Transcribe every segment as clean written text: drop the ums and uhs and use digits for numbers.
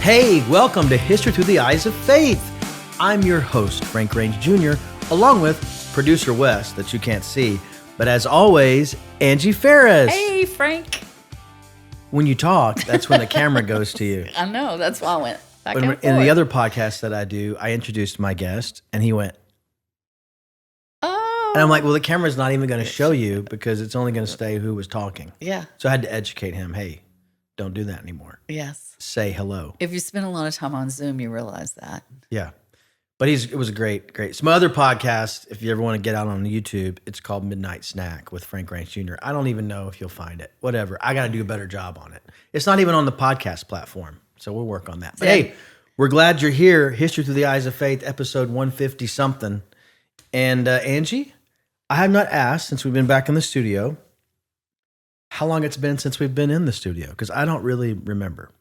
Hey, welcome to History Through the Eyes of Faith. I'm your host, Frank Range Jr., along with producer Wes, that you can't see, but as always, Angie Ferris. Hey, Frank. When you talk, that's when the camera goes to you. I know, that's why I went back and forth. In the other podcast that I do, I introduced my guest, and he went, oh. And I'm like, well, the camera's not even going to show you because it's only going to say who was talking. Yeah. So I had to educate him, hey, don't do that anymore. Yes. Say hello. If you spend a lot of time on Zoom, you realize that. Yeah. But it was great. So my other podcast, if you ever want to get out on YouTube, it's called Midnight Snack with Frank Ranch Jr. I don't even know if you'll find it. Whatever. I got to do a better job on it. It's not even on the podcast platform. So we'll work on that. But hey, we're glad you're here. History Through the Eyes of Faith, episode 150 something. And Angie, I have not asked since we've been back in the studio how long it's been since we've been in the studio, because I don't really remember.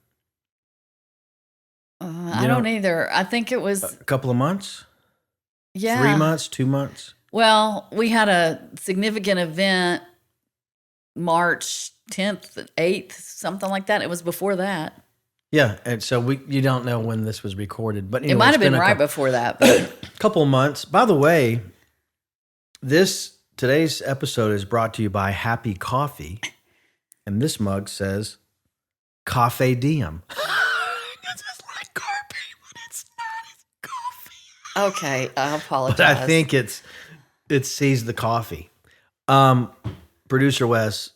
I don't either. I think it was a couple of months. Yeah. 3 months, 2 months. Well, we had a significant event March 10th, 8th, something like that. It was before that. Yeah, and so you don't know when this was recorded, but anyway, it might have been right before that. But a couple of months. By the way, today's episode is brought to you by Happy Coffee, and this mug says Cafe Diem. Okay, I apologize. But I think it sees the coffee. Producer Wes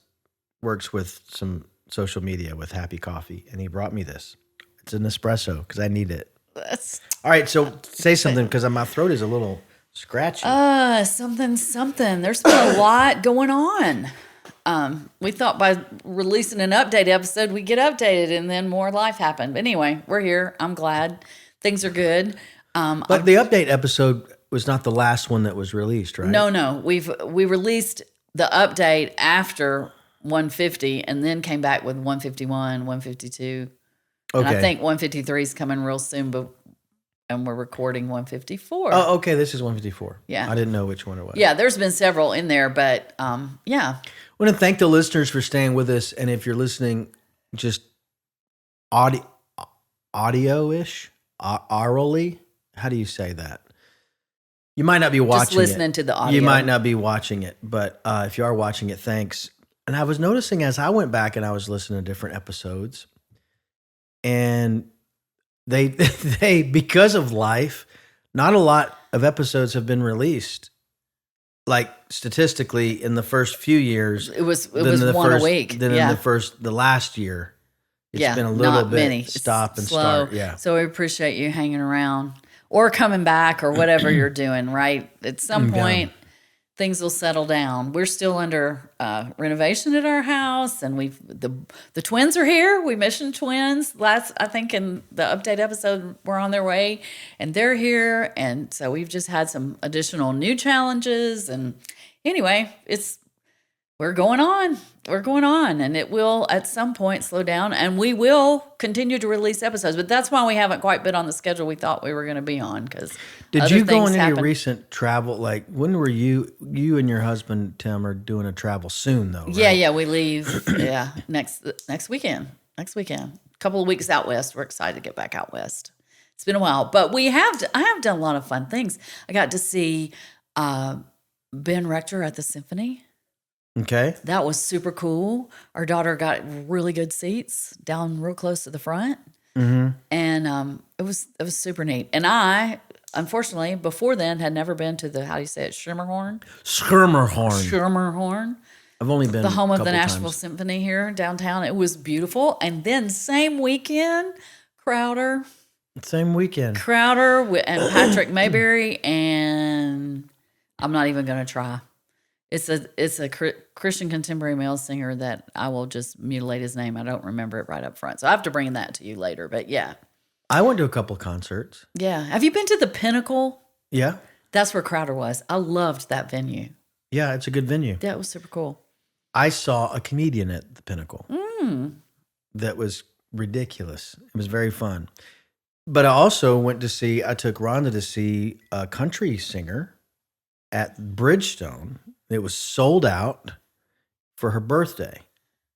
works with some social media with Happy Coffee, and he brought me this. It's an espresso because I need it. All right, so say something because my throat is a little scratchy. Something. There's been a lot going on. We thought by releasing an update episode, we'd get updated, and then more life happened. But anyway, we're here. I'm glad. Things are good. But the update episode was not the last one that was released, right? No. We released the update after 150 and then came back with 151, 152. Okay. And I think 153 is coming real soon, and we're recording 154. Oh, okay. This is 154. Yeah. I didn't know which one it was. Yeah, there's been several in there, but yeah. I want to thank the listeners for staying with us. And if you're listening just audio-ish, orally, how do you say that? You might not be watching it. Just listening to the audio. You might not be watching it, but if you are watching it, thanks. And I was noticing as I went back and I was listening to different episodes, and they because of life, not a lot of episodes have been released. Like statistically, in the first few years, it was one a week. Then in the last year, it's been a little bit many. Stop and slow. Start. Yeah. So we appreciate you hanging around or coming back or whatever you're doing. Right. At some point, things will settle down. We're still under renovation at our house, and the twins are here. We mentioned twins I think in the update episode, we're on their way, and they're here, and so we've just had some additional new challenges. And anyway, we're going on, and it will at some point slow down, and we will continue to release episodes. But that's why we haven't quite been on the schedule we thought we were going to be on. Because did you go on any recent travel? Like when were you and your husband Tim are doing a travel soon though? Right? Yeah, we leave. next weekend. A couple of weeks out west. We're excited to get back out west. It's been a while, but I have done a lot of fun things. I got to see Ben Rector at the symphony. Okay. That was super cool. Our daughter got really good seats down real close to the front. Mm-hmm. And it was super neat. And I, unfortunately, before then had never been to the, how do you say it, Schermerhorn? I've only been the home of the Nashville Symphony here downtown. It was beautiful. And then same weekend, Crowder and Patrick Mayberry, and I'm not even going to try. It's a Christian contemporary male singer that I will just mutilate his name. I don't remember it right up front. So I have to bring that to you later. But yeah. I went to a couple concerts. Yeah. Have you been to the Pinnacle? Yeah. That's where Crowder was. I loved that venue. Yeah, it's a good venue. That was super cool. I saw a comedian at the Pinnacle. That was ridiculous. It was very fun. But I also I took Rhonda to see a country singer at Bridgestone. It was sold out for her birthday.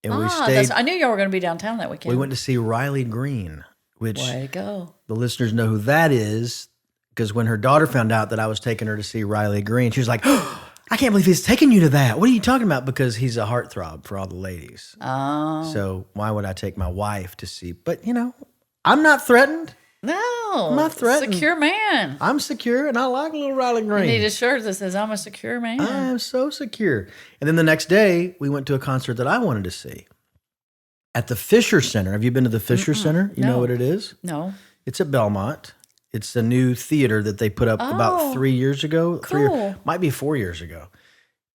And we stayed. I knew y'all were going to be downtown that weekend. We went to see Riley Green, which Way to go. the listeners know who that is, because when her daughter found out that I was taking her to see Riley Green, she was like, oh, I can't believe he's taking you to that. What are you talking about? Because he's a heartthrob for all the ladies. Oh. So why would I take my wife to see? But, I'm not threatened. No. I'm not threatened. Secure man. I'm secure, and I like a little Riley Green. You need a shirt that says, I'm a secure man. I am so secure. And then the next day, we went to a concert that I wanted to see at the Fisher Center. Have you been to the Fisher Center? You know what it is? No. It's at Belmont. It's a new theater that they put up about 3 years ago. Cool. Might be 4 years ago.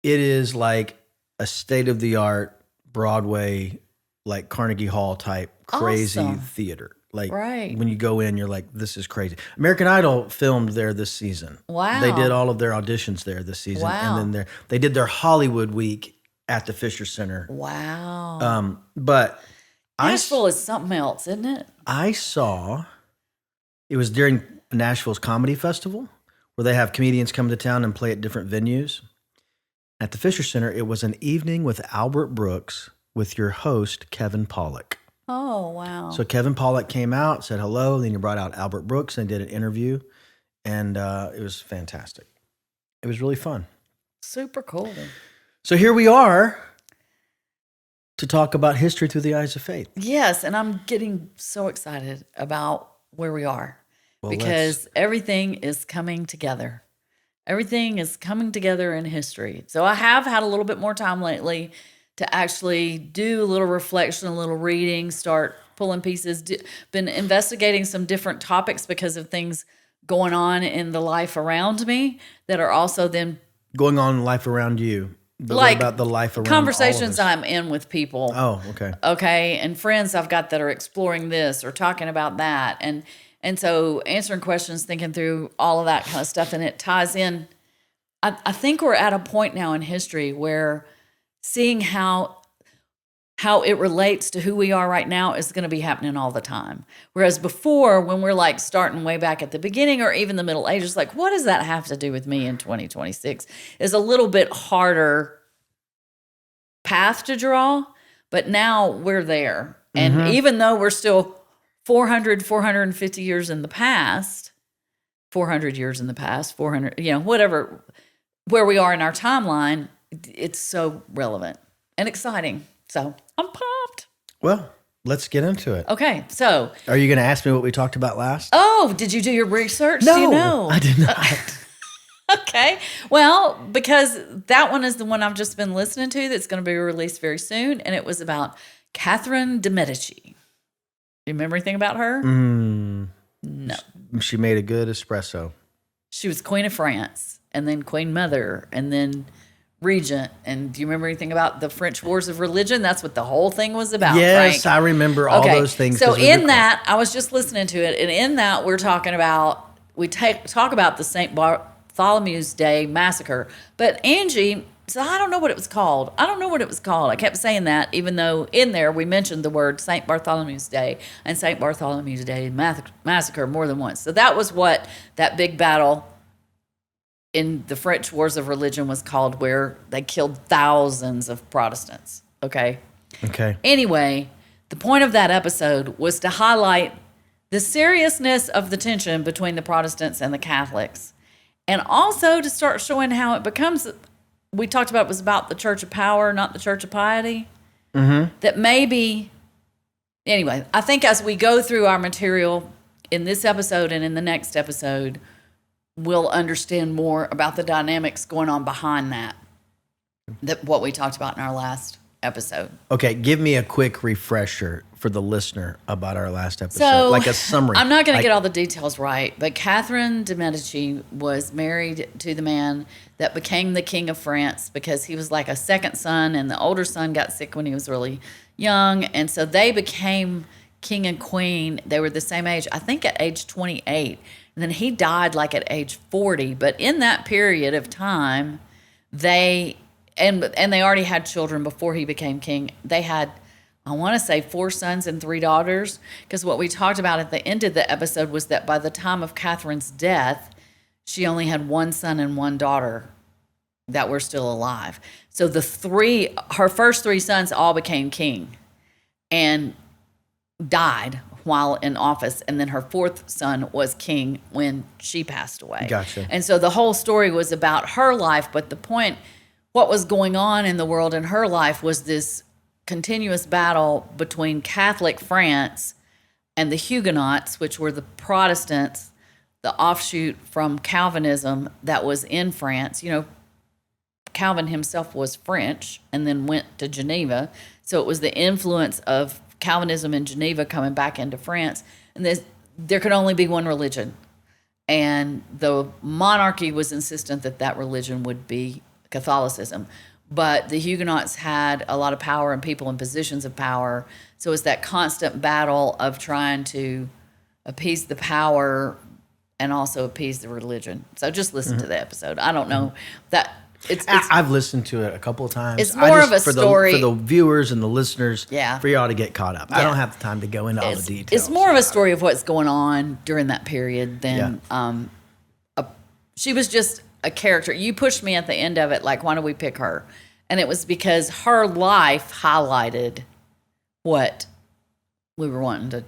It is like a state-of-the-art Broadway, like Carnegie Hall type crazy theater. Like when you go in, you're like, this is crazy. American Idol filmed there this season. Wow. They did all of their auditions there this season. Wow. And then they did their Hollywood week at the Fisher Center. Wow. But Nashville is something else, isn't it? I saw, it was during Nashville's Comedy Festival, where they have comedians come to town and play at different venues. At the Fisher Center, it was an evening with Albert Brooks with your host, Kevin Pollak. Oh, wow. So Kevin Pollak came out, said hello, then you brought out Albert Brooks and did an interview, and it was fantastic. It was really fun. Super cool. So here we are to talk about history through the eyes of faith. Yes, and I'm getting so excited about where we are because everything is coming together. Everything is coming together in history. So I have had a little bit more time lately to actually do a little reflection, a little reading, start pulling pieces. Been investigating some different topics because of things going on in the life around me that are also then going on in life around you. But like what about the life around conversations all of us? I'm in with people. Oh, okay. Okay, and friends I've got that are exploring this or talking about that, and so answering questions, thinking through all of that kind of stuff, and it ties in. I think we're at a point now in history where seeing how it relates to who we are right now is going to be happening all the time. Whereas before, when we're like starting way back at the beginning or even the Middle Ages, like, what does that have to do with me in 2026 is a little bit harder path to draw. But now we're there. And even though we're still 450 years in the past, 400 years in the past, 400, whatever, where we are in our timeline, it's so relevant and exciting. So I'm pumped. Well, let's get into it. Okay, so. Are you going to ask me what we talked about last? Oh, did you do your research? No, do you know? I did not. Okay, well, because that one is the one I've just been listening to that's going to be released very soon, and it was about Catherine de Medici. You remember anything about her? No. She made a good espresso. She was Queen of France, and then Queen Mother, and then Regent. And do you remember anything about the French Wars of Religion? That's what the whole thing was about. Yes, Frank. I remember all those things. So in that, I was just listening to it, and in that we're talking about, talk about the St. Bartholomew's Day massacre. But Angie said, I don't know what it was called. I kept saying that, even though in there we mentioned the word St. Bartholomew's Day and St. Bartholomew's Day massacre more than once. So that was what that big battle in the French Wars of Religion was called, where they killed thousands of Protestants. Okay. Anyway, the point of that episode was to highlight the seriousness of the tension between the Protestants and the Catholics, and also to start showing how it becomes. We talked about it was about the Church of Power, not the Church of Piety. That maybe. Anyway, I think as we go through our material in this episode and in the next episode, we'll understand more about the dynamics going on behind that what we talked about in our last episode. Okay, give me a quick refresher for the listener about our last episode, So, like a summary. I'm not going to get all the details right, but Catherine de Medici was married to the man that became the King of France because he was like a second son, and the older son got sick when he was really young, and so they became king and queen. They were the same age, I think at age 28. And then he died like at age 40. But in that period of time, they already had children before he became king. They had, I want to say, 4 sons and 3 daughters. Because what we talked about at the end of the episode was that by the time of Catherine's death, she only had 1 son and 1 daughter that were still alive. So her first 3 sons all became king and died while in office, and then her fourth son was king when she passed away. Gotcha. And so the whole story was about her life, but the point, what was going on in the world in her life was this continuous battle between Catholic France and the Huguenots, which were the Protestants, the offshoot from Calvinism that was in France. You know, Calvin himself was French and then went to Geneva. So it was the influence of Calvinism in Geneva coming back into France. And there could only be one religion. And the monarchy was insistent that that religion would be Catholicism. But the Huguenots had a lot of power and people in positions of power. So it's that constant battle of trying to appease the power and also appease the religion. So just listen to the episode. I don't know that I've listened to it a couple of times. It's more of a story for the viewers and the listeners. Yeah. For y'all to get caught up. Yeah. I don't have the time to go into all the details. It's more of a story of what's going on during that period than she was just a character. You pushed me at the end of it, like, why don't we pick her? And it was because her life highlighted what we were wanting to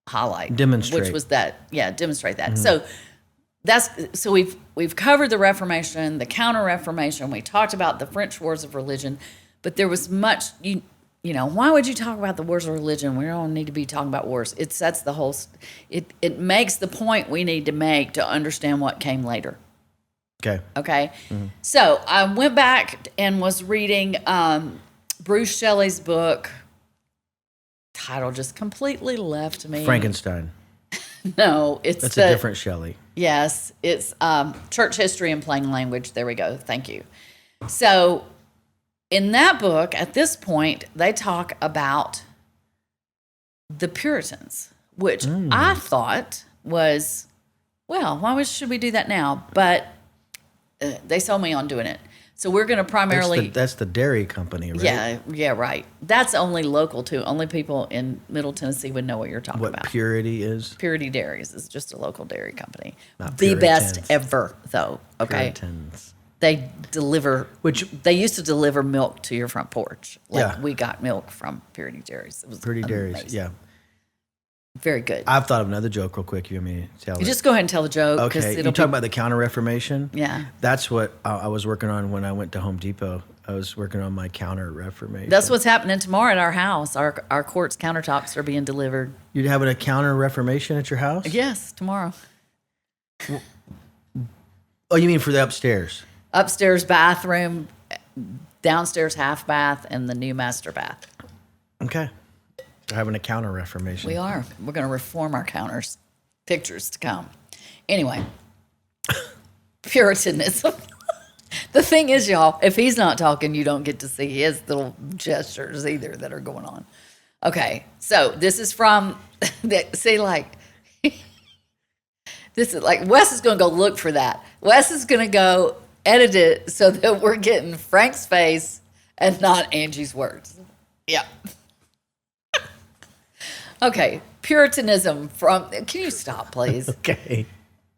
highlight, demonstrate, which was demonstrate that. So we've covered the Reformation, the Counter-Reformation. We talked about the French Wars of Religion, but there was much. You know, why would you talk about the wars of religion? We don't need to be talking about wars. It sets the whole. It makes the point we need to make to understand what came later. Okay. Mm-hmm. So I went back and was reading Bruce Shelley's book. Title just completely left me. Frankenstein. No, that's a different Shelley. Yes, it's Church History in Plain Language. There we go. Thank you. So in that book, at this point, they talk about the Puritans, which I thought was, well, why should we do that now? But they sold me on doing it. So we're going to primarily... That's the dairy company, right? Yeah, right. That's only local, too. Only people in Middle Tennessee would know what you're talking about. What Purity is? Purity Dairies is just a local dairy company. Not the Puritans. best ever, though. Okay, Puritans. They deliver. They used to deliver milk to your front porch. We got milk from Purity Dairies. It was Purity amazing. Dairies. Yeah. Very good. I've thought of another joke real quick. You want me to tell it? Just go ahead and tell the joke. Okay. You talk about the Counter-Reformation? Yeah. That's what I was working on when I went to Home Depot. I was working on my Counter-Reformation. That's what's happening tomorrow at our house. Our quartz countertops are being delivered. You're having a Counter-Reformation at your house? Yes, tomorrow. Oh, you mean for the upstairs? Upstairs bathroom, downstairs half bath, and the new master bath. Okay. They're having a Counter-Reformation. We are. We're going to reform our counters. Pictures to come. Anyway, Puritanism. The thing is, y'all, if he's not talking, you don't get to see his little gestures either that are going on. Okay, so this is from, see, like, this is like, Wes is going to go look for that. Wes is going to go edit it so that we're getting Frank's face and not Angie's words. Yeah. Okay, Puritanism from, can you stop, please? Okay.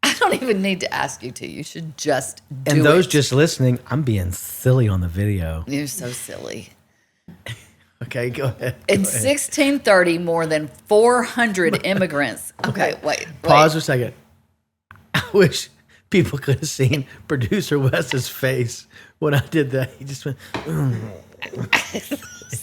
I don't even need to ask you to. You should just do And those it. just listening, I'm being silly on the video. You're so silly. Okay, go ahead. In 1630, more than 400 immigrants. Okay, wait. Pause for a second. I wish people could have seen producer Wes's face when I did that. He just went,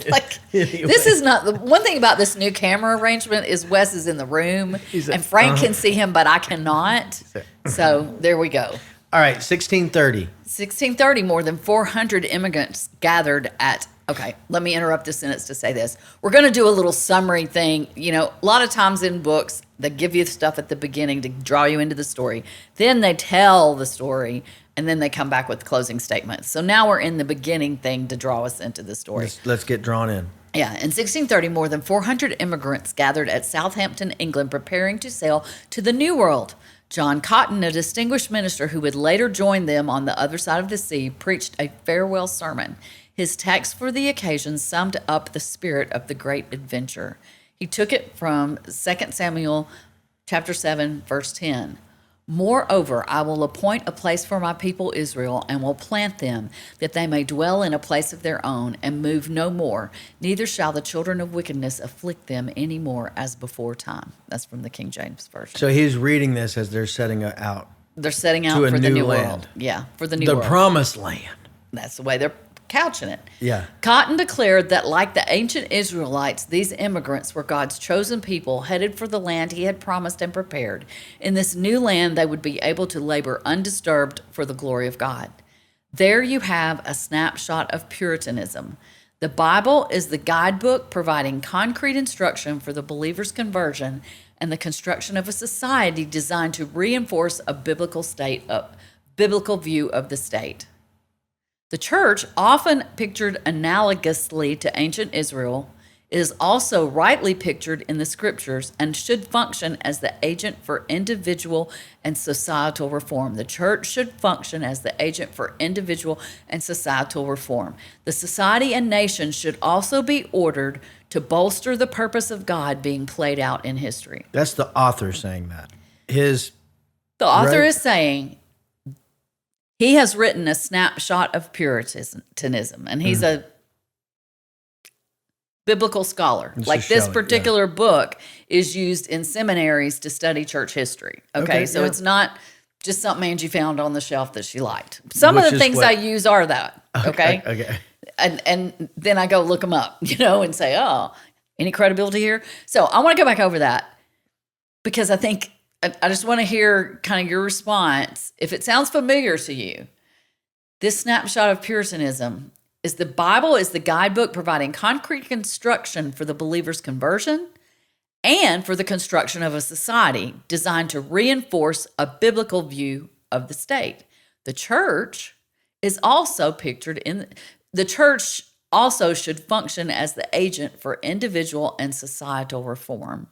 Like, Anyway. This is not the one thing about this new camera arrangement is Wes is in the room and Frank can see him, but I cannot. So there we go. All right, 1630. 1630, more than 400 immigrants gathered at. Okay, let me interrupt this sentence to say this. We're going to do a little summary thing. You know, a lot of times in books, they give you stuff at the beginning to draw you into the story. Then they tell the story, and then they come back with closing statements. So now we're in the beginning thing to draw us into the story. Let's get drawn in. Yeah, in 1630, more than 400 immigrants gathered at Southampton, England, preparing to sail to the New World. John Cotton, a distinguished minister who would later join them on the other side of the sea, preached a farewell sermon. His text for the occasion summed up the spirit of the great adventure. He took it from 2 Samuel chapter 7, verse 10. Moreover, I will appoint a place for my people Israel, and will plant them, that they may dwell in a place of their own, and move no more. Neither shall the children of wickedness afflict them any more as before time. That's from the King James Version. So he's reading this as they're setting out. They're setting out To a for the new new land. world. Yeah, for the new The world. promised land. That's the way they're couching it. Yeah. Cotton declared that, like the ancient Israelites, these immigrants were God's chosen people headed for the land he had promised and prepared. In this new land, they would be able to labor undisturbed for the glory of God. There you have a snapshot of Puritanism. The Bible is the guidebook providing concrete instruction for the believer's conversion and the construction of a society designed to reinforce a biblical view of the state. The church, often pictured analogously to ancient Israel, is also rightly pictured in the scriptures and should function as the agent for individual and societal reform. The church should function as the agent for individual and societal reform. The society and nation should also be ordered to bolster the purpose of God being played out in history. That's the author saying that. The author Right. is saying he has written a snapshot of Puritanism, and he's a biblical scholar. It's Like just this showing, particular book is used in seminaries to study church history. Okay, so yeah. it's not just something Angie found on the shelf that she liked. Some of Which the is things what- I use are that. Okay. Okay. And then I go look them up, and say, oh, any credibility here? So I want to go back over that because I think I just want to hear kind of your response. If it sounds familiar to you, this snapshot of Puritanism is the Bible is the guidebook providing concrete construction for the believer's conversion and for the construction of a society designed to reinforce a biblical view of the state. The church is also pictured in the church also should function as the agent for individual and societal reform.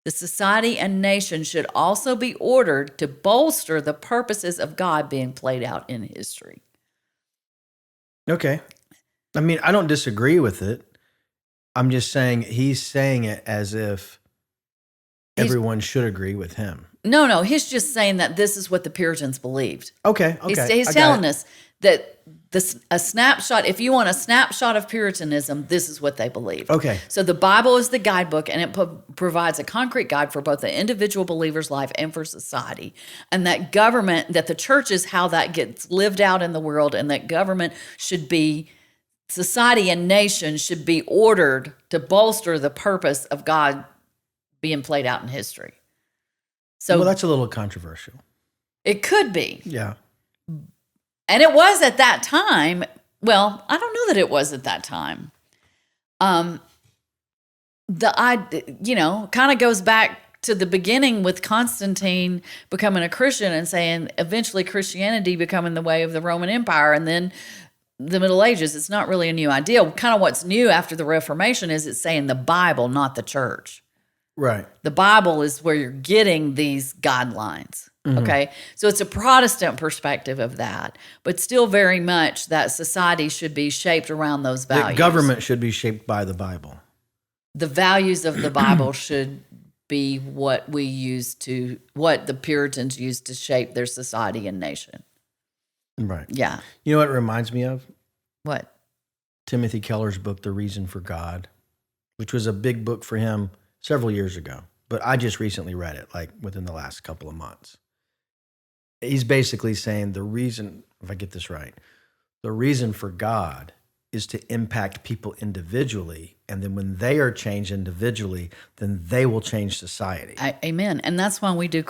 The society and nation should also be ordered to bolster the purposes of God being played out in history. Okay. I mean, I don't disagree with it. I'm just saying he's saying it as if everyone should agree with him. No, he's just saying that this is what the Puritans believed. Okay. He's telling us that a snapshot, if you want a snapshot of Puritanism, this is what they believed. Okay. So the Bible is the guidebook, and it provides a concrete guide for both the individual believer's life and for society. And that government, that the church is how that gets lived out in the world, and that government should be, society and nation should be ordered to bolster the purpose of God being played out in history. So Well, that's a little controversial. it could be. Yeah. And it was at that time. Well, I don't know that it was at that time. Kind of goes back to the beginning with Constantine becoming a Christian and saying eventually Christianity becoming the way of the Roman Empire, and then the Middle Ages. It's not really a new idea. Kind of what's new after the Reformation is it's saying the Bible, not the church. Right. The Bible is where you're getting these guidelines. Okay. So it's a Protestant perspective of that, but still very much that society should be shaped around those values. The government should be shaped by the Bible. The values of the Bible should be what what the Puritans used to shape their society and nation. Right. Yeah. You know what it reminds me of? What? Timothy Keller's book, The Reason for God, which was a big book for him several years ago, but I just recently read it, like within the last couple of months. He's basically saying the reason, if I get this right, the reason for God is to impact people individually. And then when they are changed individually, then they will change society. Amen. And that's why we do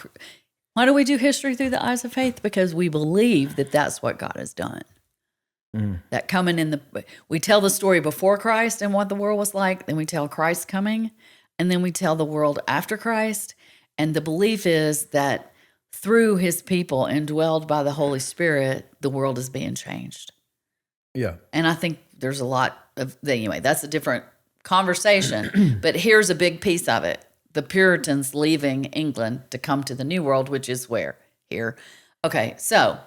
history through the eyes of faith? Because we believe that that's what God has done. That coming we tell the story before Christ and what the world was like, then we tell Christ coming, and then we tell the world after Christ. And the belief is that through his people, indwelled by the Holy Spirit, the world is being changed. Yeah. And I think there's a lot of, anyway, that's a different conversation. But here's a big piece of it. The Puritans leaving England to come to the New World, which is where? Here. Okay, so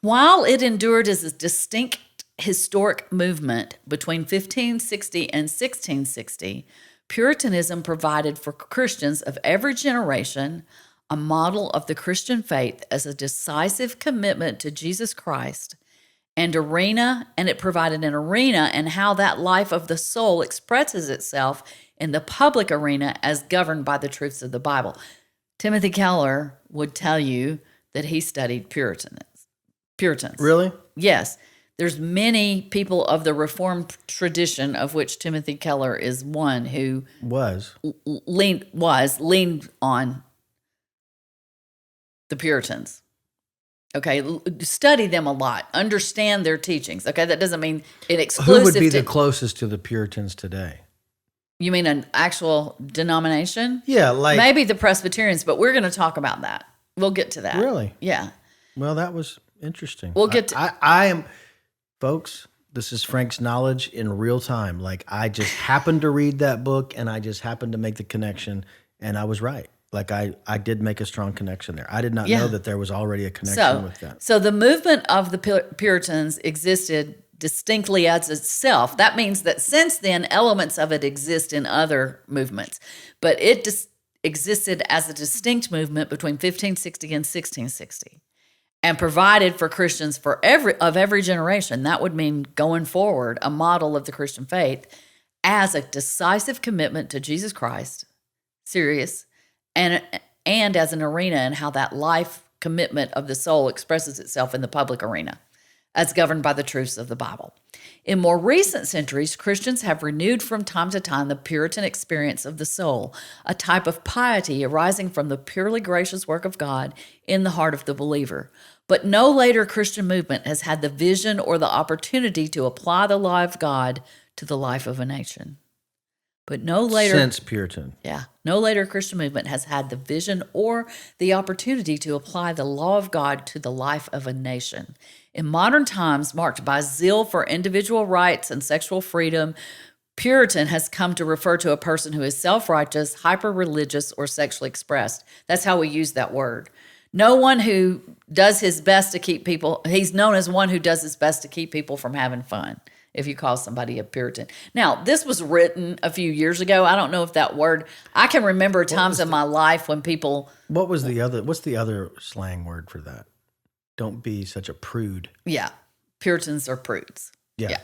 while it endured as a distinct historic movement between 1560 and 1660, Puritanism provided for Christians of every generation a model of the Christian faith as a decisive commitment to Jesus Christ and it provided an arena and how that life of the soul expresses itself in the public arena as governed by the truths of the Bible. Timothy Keller would tell you that he studied Puritans. Really? Yes. There's many people of the Reformed tradition, of which Timothy Keller is one, who leaned on the Puritans. Okay, study them a lot. Understand their teachings. Okay, that doesn't mean it exclusive. Who would be the closest to the Puritans today? You mean an actual denomination? Yeah, like maybe the Presbyterians, but we're going to talk about that. We'll get to that. Really? Yeah. Well, that was interesting. We'll get to. I am, folks. This is Frank's knowledge in real time. Like I just happened to read that book, and I just happened to make the connection, and I was right. Like I did make a strong connection there. I did not know that there was already a connection with that. So the movement of the Puritans existed distinctly as itself. That means that since then, elements of it exist in other movements. But it existed as a distinct movement between 1560 and 1660 and provided for Christians of every generation. That would mean going forward, a model of the Christian faith as a decisive commitment to Jesus Christ, serious, and as an arena and how that life commitment of the soul expresses itself in the public arena as governed by the truths of the Bible. In more recent centuries, Christians have renewed from time to time the Puritan experience of the soul, a type of piety arising from the purely gracious work of God in the heart of the believer. But no later Christian movement has had the vision or the opportunity to apply the law of God to the life of a nation. But no later Christian movement has had the vision or the opportunity to apply the law of God to the life of a nation. In modern times, marked by zeal for individual rights and sexual freedom, Puritan has come to refer to a person who is self-righteous, hyper-religious, or sexually expressed. That's how we use that word. No one who does his best to keep people, he's known as one who does his best to keep people from having fun, if you call somebody a Puritan. Now, this was written a few years ago. I don't know if that word, I can remember times in my life when people. What's the other slang word for that? Don't be such a prude. Yeah. Puritans are prudes. Yeah.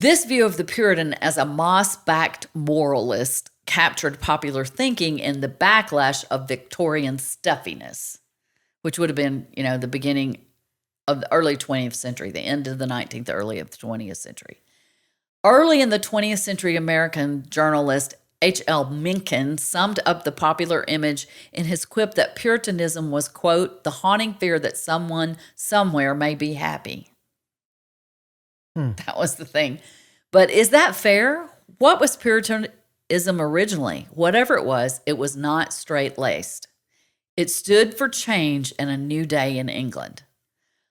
This view of the Puritan as a moss-backed moralist captured popular thinking in the backlash of Victorian stuffiness, which would have been, the beginning of the early 20th century, the end of the 19th, the early of the 20th century. Early in the 20th century, American journalist H.L. Mencken summed up the popular image in his quip that Puritanism was, quote, the haunting fear that someone somewhere may be happy. That was the thing. But is that fair? What was Puritanism originally? Whatever it was not straight-laced. It stood for change and a new day in England.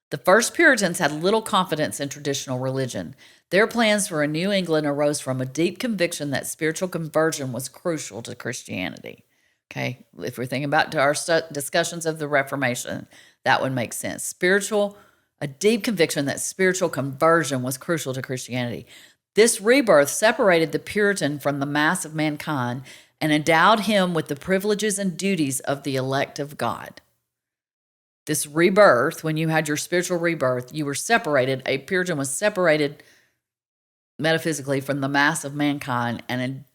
The first Puritans had little confidence in traditional religion. Their plans for a New England arose from a deep conviction that spiritual conversion was crucial to Christianity. Okay, if we're thinking back to our discussions of the Reformation, that would make sense. A deep conviction that spiritual conversion was crucial to Christianity. This rebirth separated the Puritan from the mass of mankind and endowed him with the privileges and duties of the elect of God. This rebirth, when you had your spiritual rebirth, you were separated. A Puritan was separated metaphysically from the mass of mankind and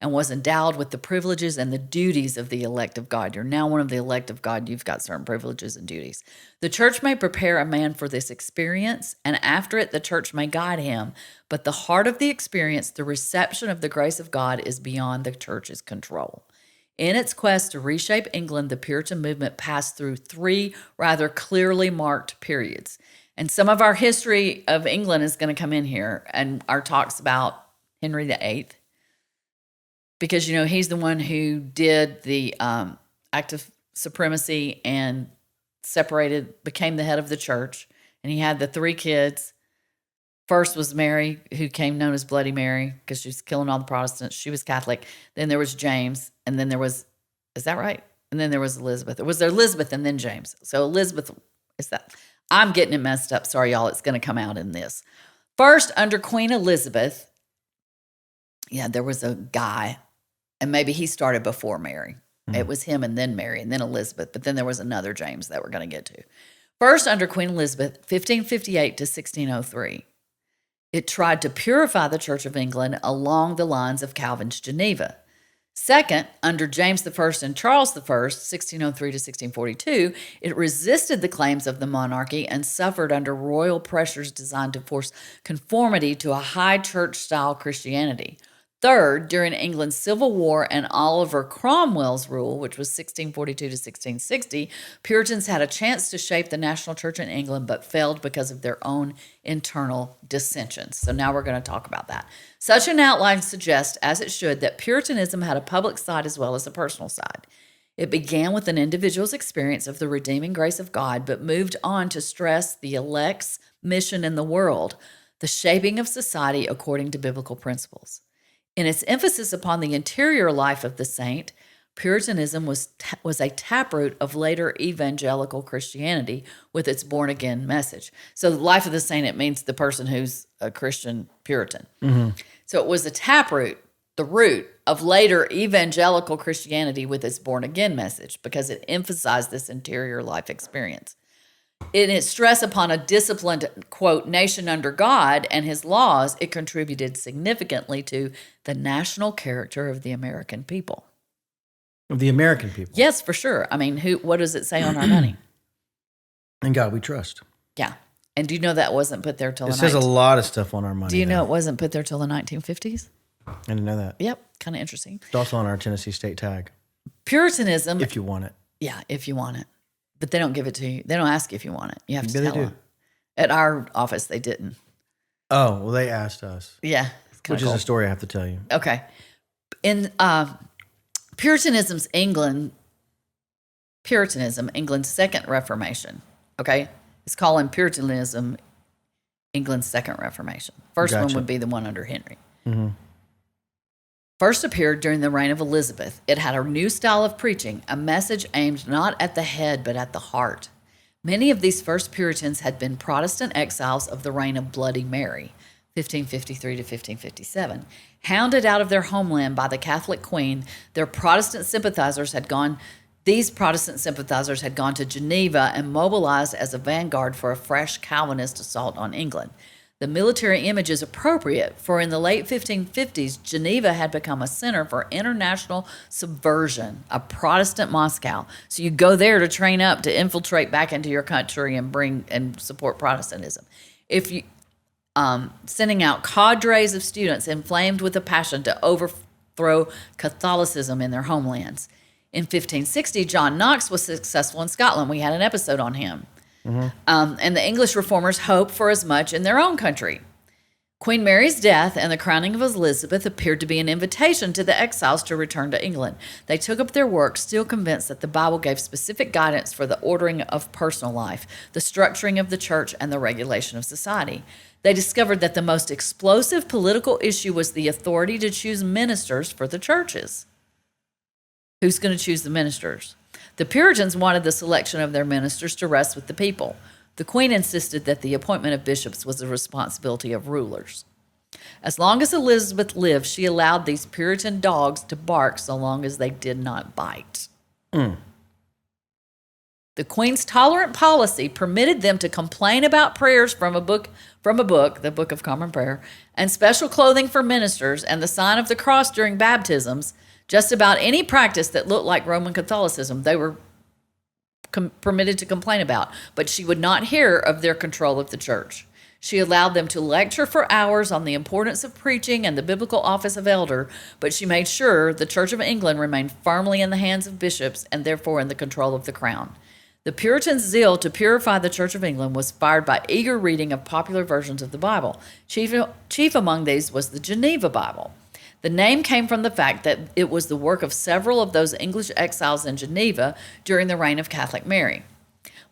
was endowed with the privileges and the duties of the elect of God. You're now one of the elect of God. You've got certain privileges and duties. The church may prepare a man for this experience, and after it, the church may guide him. But the heart of the experience, the reception of the grace of God, is beyond the church's control. In its quest to reshape England, the Puritan movement passed through three rather clearly marked periods. And some of our history of England is going to come in here, and our talks about Henry VIII, because, he's the one who did the act of supremacy and became the head of the church. And he had the three kids. First was Mary, who came known as Bloody Mary, because she was killing all the Protestants. She was Catholic. Then there was James, and then there was, is that right? And then there was Elizabeth. It was Elizabeth and then James. So Elizabeth is that. I'm getting it messed up. Sorry, y'all. It's going to come out in this. First, under Queen Elizabeth, there was a guy, and maybe he started before Mary. It was him and then Mary and then Elizabeth, but then there was another James that we're going to get to. First, under Queen Elizabeth, 1558 to 1603, it tried to purify the Church of England along the lines of Calvin's Geneva. Second, under James I and Charles I, 1603 to 1642, it resisted the claims of the monarchy and suffered under royal pressures designed to force conformity to a high church-style Christianity. Third, during England's Civil War and Oliver Cromwell's rule, which was 1642 to 1660, Puritans had a chance to shape the national church in England, but failed because of their own internal dissensions. So now we're going to talk about that. Such an outline suggests, as it should, that Puritanism had a public side as well as a personal side. It began with an individual's experience of the redeeming grace of God, but moved on to stress the elect's mission in the world, the shaping of society according to biblical principles. In its emphasis upon the interior life of the saint, Puritanism was a taproot of later evangelical Christianity with its born-again message. So the life of the saint, it means the person who's a Christian Puritan. Mm-hmm. So it was a taproot, the root of later evangelical Christianity with its born-again message, because it emphasized this interior life experience. In its stress upon a disciplined, quote, nation under God and his laws, it contributed significantly to the national character of the American people. Of the American people? Yes, for sure. I mean, what does it say on our money? In God we trust. Yeah. And do you know that wasn't put there till It says a lot of stuff on our money. Do you know it wasn't put there till the 1950s? I didn't know that. Yep. Kind of interesting. It's also on our Tennessee state tag. Puritanism. If you want it. Yeah, if you want it. But they don't give it to you. They don't ask you if you want it. You have to Yeah, tell them. At our office, they didn't. Oh, well, they asked us. Yeah. Which is a story I have to tell you. Okay. In Puritanism, England's second Reformation. Okay? It's called Puritanism, England's second Reformation. First one would be the one under Henry. Mm-hmm. First appeared during the reign of Elizabeth. It had a new style of preaching, a message aimed not at the head but at the heart. Many of these first Puritans had been Protestant exiles of the reign of Bloody Mary, 1553 to 1557. Hounded out of their homeland by the Catholic Queen, these Protestant sympathizers had gone to Geneva and mobilized as a vanguard for a fresh Calvinist assault on England. The military image is appropriate, for in the late 1550s, Geneva had become a center for international subversion, a Protestant Moscow. So you go there to train up, to infiltrate back into your country and bring and support Protestantism. If you sending out cadres of students inflamed with a passion to overthrow Catholicism in their homelands. In 1560, John Knox was successful in Scotland. We had an episode on him. Mm-hmm. And the English reformers hoped for as much in their own country. Queen Mary's death and the crowning of Elizabeth appeared to be an invitation to the exiles to return to England. They took up their work, still convinced that the Bible gave specific guidance for the ordering of personal life, the structuring of the church, and the regulation of society. They discovered that the most explosive political issue was the authority to choose ministers for the churches. Who's going to choose the ministers? The Puritans wanted the selection of their ministers to rest with the people. The Queen insisted that the appointment of bishops was the responsibility of rulers. As long as Elizabeth lived, she allowed these Puritan dogs to bark so long as they did not bite. The Queen's tolerant policy permitted them to complain about prayers from a book, the Book of Common Prayer, and special clothing for ministers and the sign of the cross during baptisms. Just about any practice that looked like Roman Catholicism, they were permitted to complain about, but she would not hear of their control of the church. She allowed them to lecture for hours on the importance of preaching and the biblical office of elder, but she made sure the Church of England remained firmly in the hands of bishops and therefore in the control of the crown. The Puritans' zeal to purify the Church of England was fired by eager reading of popular versions of the Bible. Chief among these was the Geneva Bible. The name came from the fact that it was the work of several of those English exiles in Geneva during the reign of Catholic Mary.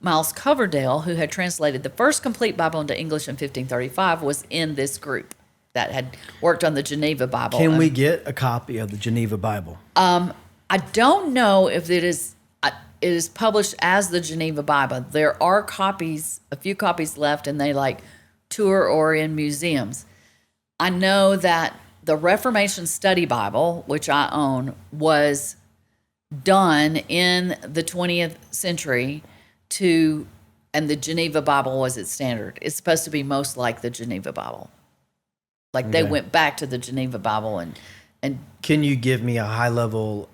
Miles Coverdale, who had translated the first complete Bible into English in 1535, was in this group that had worked on the Geneva Bible. Can we get a copy of the Geneva Bible? I don't know if it is published as the Geneva Bible. There are copies, a few copies left, and they tour or in museums. I know that the Reformation Study Bible, which I own, was done in the 20th century and the Geneva Bible was its standard. It's supposed to be most like the Geneva Bible. Like they went back to the Geneva Bible and Can you give me a high level,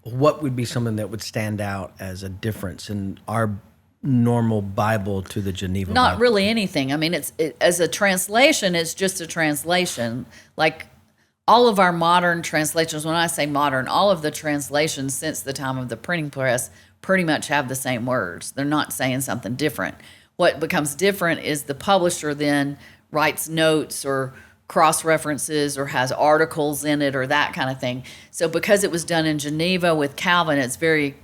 what would be something that would stand out as a difference in our normal Bible to the Geneva Bible? not really anything. I mean, as a translation, it's just a translation. Like all of our modern translations, when I say modern, all of the translations since the time of the printing press pretty much have the same words. They're not saying something different. What becomes different is the publisher then writes notes or cross-references or has articles in it or that kind of thing. So because it was done in Geneva with Calvin, it's very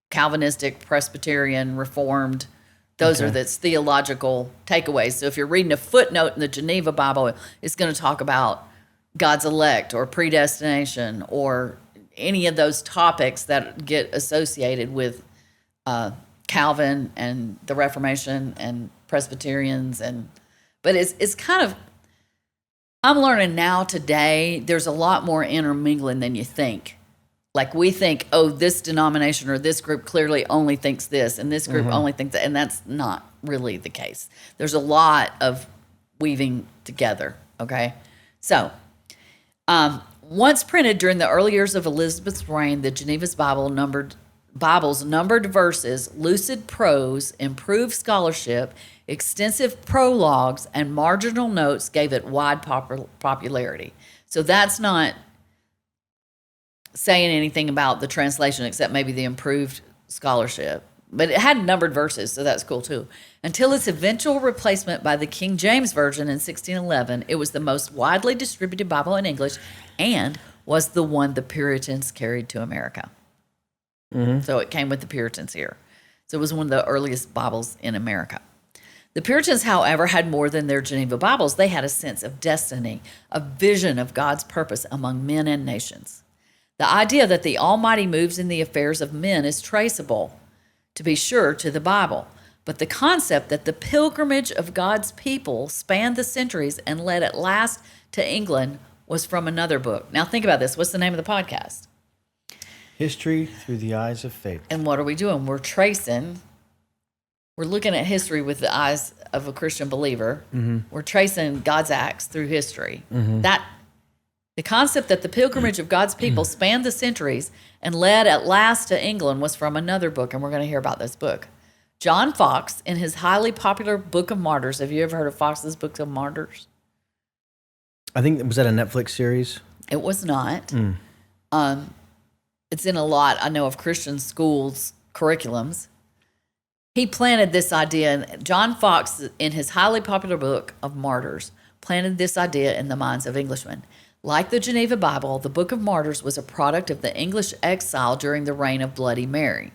Calvinistic, Presbyterian, Reformed. Those are the theological takeaways. So if you're reading a footnote in the Geneva Bible, it's going to talk about God's elect or predestination or any of those topics that get associated with Calvin and the Reformation and Presbyterians. But it's kind of, I'm learning now today, there's a lot more intermingling than you think. Like we think, oh, this denomination or this group clearly only thinks this, and this group only thinks that, and that's not really the case. There's a lot of weaving together, okay? So, once printed during the early years of Elizabeth's reign, the Geneva's Bible's numbered verses, lucid prose, improved scholarship, extensive prologues, and marginal notes gave it wide popularity. So that's not saying anything about the translation except maybe the improved scholarship. But it had numbered verses, so that's cool too. Until its eventual replacement by the King James Version in 1611, it was the most widely distributed Bible in English and was the one the Puritans carried to America. So it came with the Puritans here. So it was one of the earliest Bibles in America. The Puritans, however, had more than their Geneva Bibles. They had a sense of destiny, a vision of God's purpose among men and nations. The idea that the Almighty moves in the affairs of men is traceable, to be sure, to the Bible. But the concept that the pilgrimage of God's people spanned the centuries and led at last to England was from another book. Now think about this. What's the name of the podcast? History Through the Eyes of Faith. And what are we doing? We're looking at history with the eyes of a Christian believer. We're tracing God's acts through history. The concept that the pilgrimage of God's people spanned the centuries and led at last to England was from another book, and we're going to hear about this book. John Foxe, in his highly popular Book of Martyrs. Have you ever heard of Foxe's Book of Martyrs? I think, was that a Netflix series? It was not. It's in a lot, I know, of Christian schools' curriculums. He planted this idea, and John Foxe, in his highly popular Book of Martyrs, planted this idea in the minds of Englishmen. Like the Geneva Bible, the Book of Martyrs was a product of the English exile during the reign of Bloody Mary.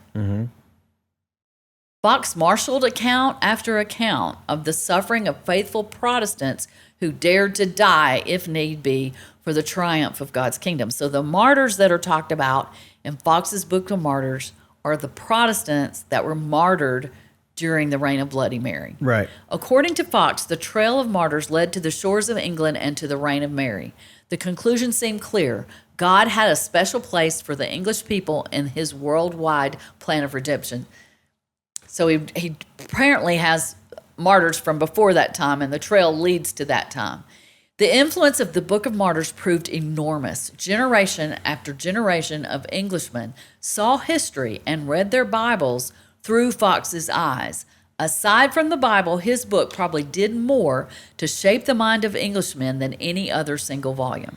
Foxe marshaled account after account of the suffering of faithful Protestants who dared to die, if need be, for the triumph of God's kingdom. So the martyrs that are talked about in Foxe's Book of Martyrs are the Protestants that were martyred during the reign of Bloody Mary. Right. According to Foxe, the trail of martyrs led to the shores of England and to the reign of Mary. The conclusion seemed clear. God had a special place for the English people in his worldwide plan of redemption. So he apparently has martyrs from before that time, and the trail leads to that time. The influence of the Book of Martyrs proved enormous. Generation after generation of Englishmen saw history and read their Bibles through Foxe's eyes. Aside from the Bible, his book probably did more to shape the mind of Englishmen than any other single volume.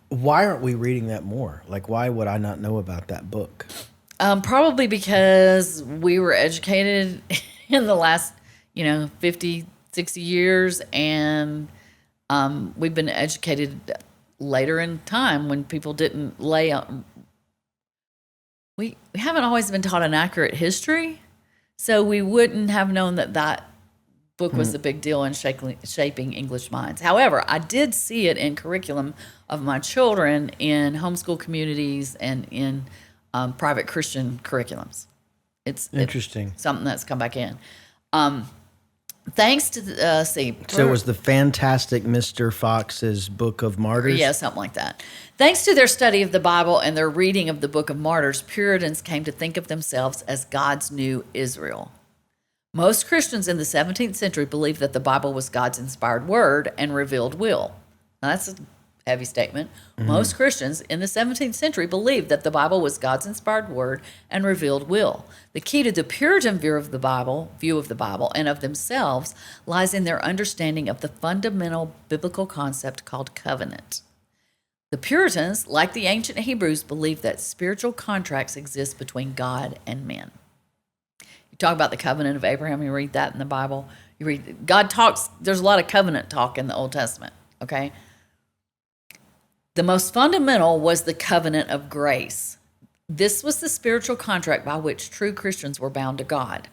Why aren't we reading that more? Like, why would I not know about that book? Probably because we were educated in the last, 50, 60 years, and we've been educated later in time when people didn't lay out. We haven't always been taught an accurate history. So we wouldn't have known that book was a big deal in shaping English minds. However, I did see it in curriculum of my children in homeschool communities and in private Christian curriculums. It's interesting. It's something that's come back in. Thanks to the, So it was the Fantastic Mr. Fox's Book of Martyrs? yeah, something like that. Thanks to their study of the Bible and their reading of the Book of Martyrs, Puritans came to think of themselves as God's new Israel. Most Christians in the 17th century believed that the Bible was God's inspired word and revealed will. Now, that's a heavy statement. Most Christians in the 17th century believed that the Bible was God's inspired word and revealed will. The key to the Puritan view of the Bible and of themselves lies in their understanding of the fundamental biblical concept called covenant. The Puritans, like the ancient Hebrews, believed that spiritual contracts exist between God and men. You talk about the covenant of Abraham, you read that in the Bible. You read God talks, there's a lot of covenant talk in the Old Testament, okay? The most fundamental was the covenant of grace. This was the spiritual contract by which true Christians were bound to God.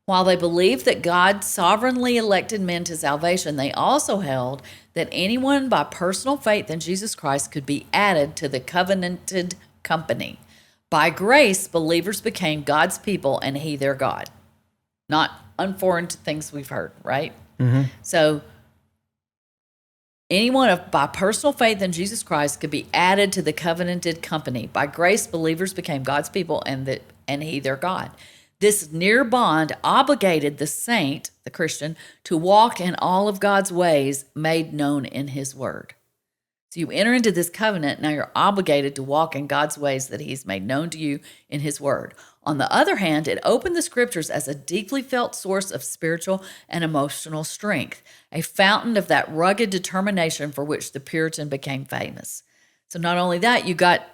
While they believed that God sovereignly elected men to salvation, they also held that anyone by personal faith in Jesus Christ could be added to the covenanted company. By grace, believers became God's people and he their God. Not unforeign to things we've heard, right? So anyone by personal faith in Jesus Christ could be added to the covenanted company. By grace, believers became God's people and he their God. This near bond obligated the saint, the Christian, to walk in all of God's ways made known in his word. So you enter into this covenant, now you're obligated to walk in God's ways that he's made known to you in his word. On the other hand, it opened the scriptures as a deeply felt source of spiritual and emotional strength, a fountain of that rugged determination for which the Puritan became famous. So not only that, you got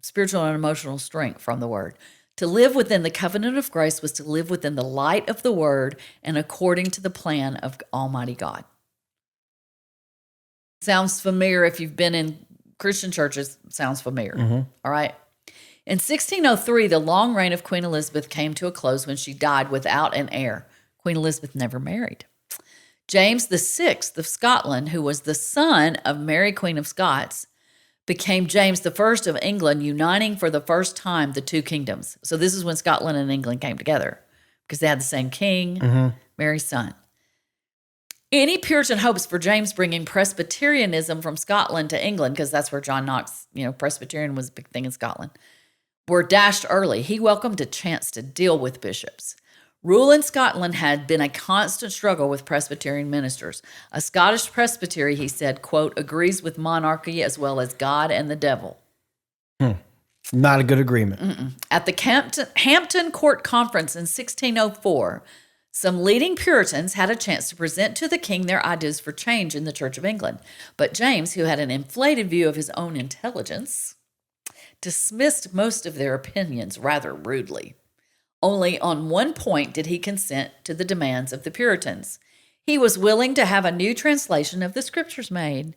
spiritual and emotional strength from the word. To live within the covenant of grace was to live within the light of the word and according to the plan of Almighty God. Sounds familiar if you've been in Christian churches, sounds familiar. All right. In 1603, the long reign of Queen Elizabeth came to a close when she died without an heir. Queen Elizabeth never married. James VI of Scotland, who was the son of Mary, Queen of Scots, became James I of England, uniting for the first time the two kingdoms. So this is when Scotland and England came together because they had the same king, Mary's son. Any Puritan hopes for James bringing Presbyterianism from Scotland to England, because that's where John Knox, Presbyterian was a big thing in Scotland, were dashed early. He welcomed a chance to deal with bishops. Rule in Scotland had been a constant struggle with Presbyterian ministers. A Scottish presbytery, he said, quote, agrees with monarchy as well as God and the devil. Not a good agreement. At the Hampton Court Conference in 1604, some leading Puritans had a chance to present to the king their ideas for change in the Church of England. But James, who had an inflated view of his own intelligence, dismissed most of their opinions rather rudely. Only on one point did he consent to the demands of the Puritans. He was willing to have a new translation of the scriptures made.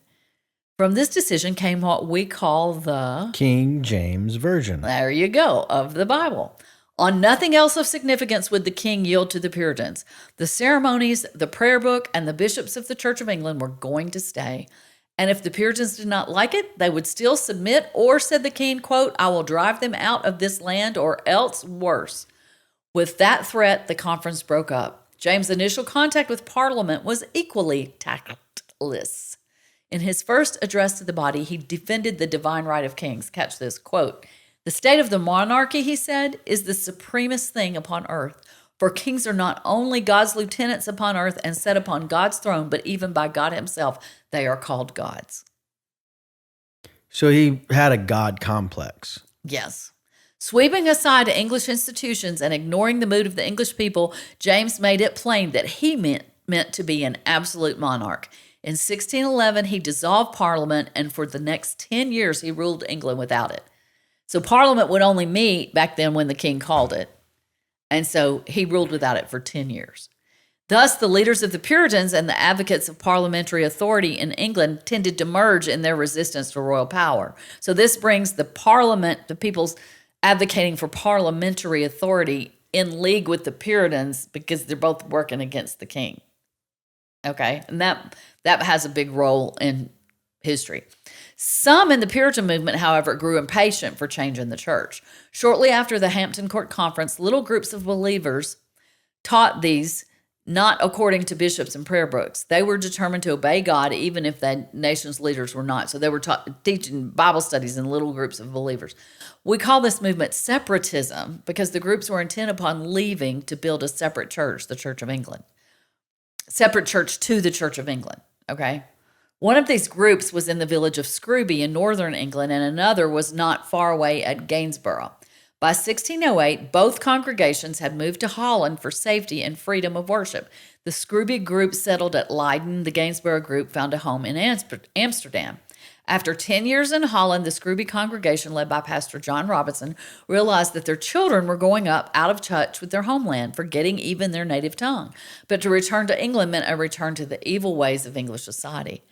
From this decision came what we call the King James Version. There you go, of the Bible. On nothing else of significance would the king yield to the Puritans. The ceremonies, the prayer book, and the bishops of the Church of England were going to stay. And if the Puritans did not like it, they would still submit, or, said the king, quote, I will drive them out of this land, or else worse. With that threat, the conference broke up. James' initial contact with Parliament was equally tactless. In his first address to the body, he defended the divine right of kings. Catch this, quote, the state of the monarchy, he said, is the supremest thing upon earth. For kings are not only God's lieutenants upon earth and set upon God's throne, but even by God himself, they are called gods. So he had a God complex. Yes. Sweeping aside English institutions and ignoring the mood of the English people, James made it plain that he meant to be an absolute monarch. In 1611, he dissolved Parliament, and for the next 10 years, he ruled England without it. So Parliament would only meet back then when the king called it. And so he ruled without it for 10 years. Thus, the leaders of the Puritans and the advocates of parliamentary authority in England tended to merge in their resistance to royal power. So this brings the parliament, the people's advocating for parliamentary authority, in league with the Puritans because they're both working against the king. Okay? And that has a big role in history. Some in the Puritan movement, however, grew impatient for change in the church. Shortly after the Hampton Court Conference, little groups of believers taught these not according to bishops and prayer books. They were determined to obey God even if the nation's leaders were not. So they were teaching Bible studies in little groups of believers. We call this movement separatism because the groups were intent upon leaving to build a separate church, the Church of England. Separate church to the Church of England, okay? One of these groups was in the village of Scrooby in northern England, and another was not far away at Gainsborough. By 1608, both congregations had moved to Holland for safety and freedom of worship. The Scrooby group settled at Leiden. The Gainsborough group found a home in Amsterdam. After 10 years in Holland, the Scrooby congregation, led by Pastor John Robinson, realized that their children were going up out of touch with their homeland, forgetting even their native tongue. But to return to England meant a return to the evil ways of English society.